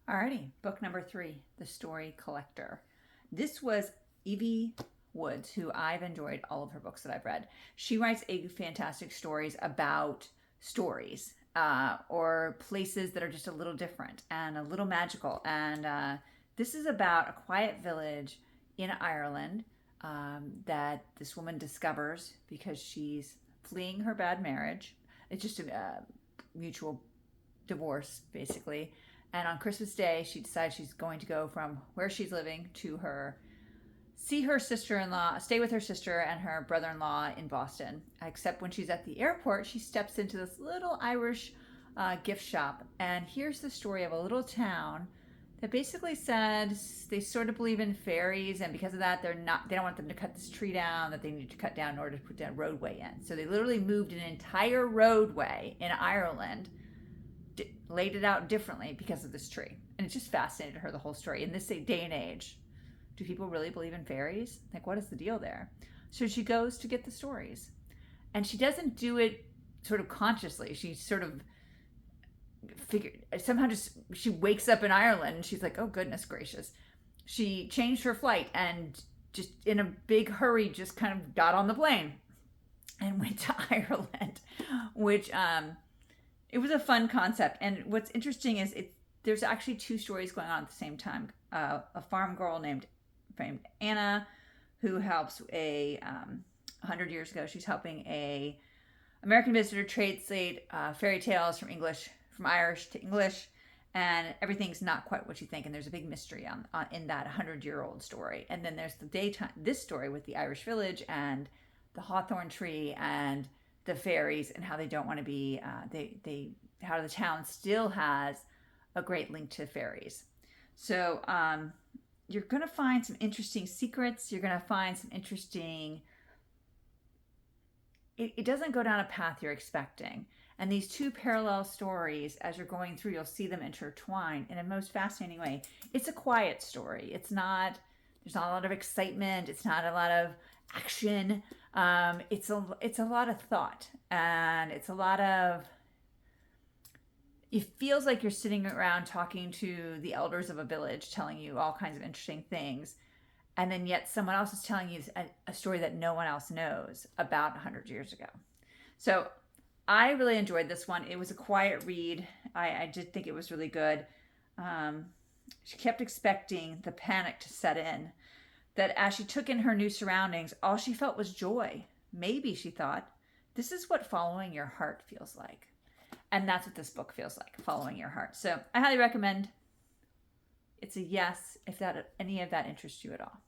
Alrighty, book number 3, The Story Collector. This was Evie Woods, who I've enjoyed all of her books that I've read. She writes fantastic stories about stories or places that are just a little different and a little magical. And this is about a quiet village in Ireland that this woman discovers because she's fleeing her bad marriage. It's just a mutual divorce, basically. And on Christmas Day, she decides she's going to go from where she's living to see her sister-in-law, stay with her sister and her brother-in-law in Boston. Except when she's at the airport, she steps into this little Irish gift shop. And here's the story of a little town that basically said they sort of believe in fairies, and because of that, they don't want them to cut this tree down that they need to cut down in order to put that roadway in. So they literally moved an entire roadway in Ireland, laid it out differently because of this tree. And it just fascinated her, the whole story. In this day and age, do people really believe in fairies? Like, what is the deal there? So she goes to get the stories. And she doesn't do it sort of consciously. She sort of somehow she wakes up in Ireland and she's like, oh, goodness gracious. She changed her flight and just in a big hurry just kind of got on the plane and went to Ireland, which it was a fun concept. And what's interesting is there's actually 2 stories going on at the same time. A farm girl named Anna, who helps 100 years ago, she's helping a American visitor translate fairy tales from Irish to English, and everything's not quite what you think. And there's a big mystery in that 100-year-old story. And then there's this story with the Irish village and the hawthorn tree and the fairies and how they don't want to be, how the town still has a great link to fairies. So you're going to find some interesting secrets. You're going to find some interesting, it doesn't go down a path you're expecting. And these 2 parallel stories, as you're going through, you'll see them intertwine in a most fascinating way. It's a quiet story. There's not a lot of excitement. It's not a lot of action. It's a lot of thought, and it's a lot of, it feels like you're sitting around talking to the elders of a village, telling you all kinds of interesting things, and then yet someone else is telling you a story that no one else knows about 100 years ago. So I really enjoyed this one. It was a quiet read. I did think it was really good. She kept expecting the panic to set in, that as she took in her new surroundings, all she felt was joy. Maybe, she thought, this is what following your heart feels like. And that's what this book feels like, following your heart. So I highly recommend. It's a yes if any of that interests you at all.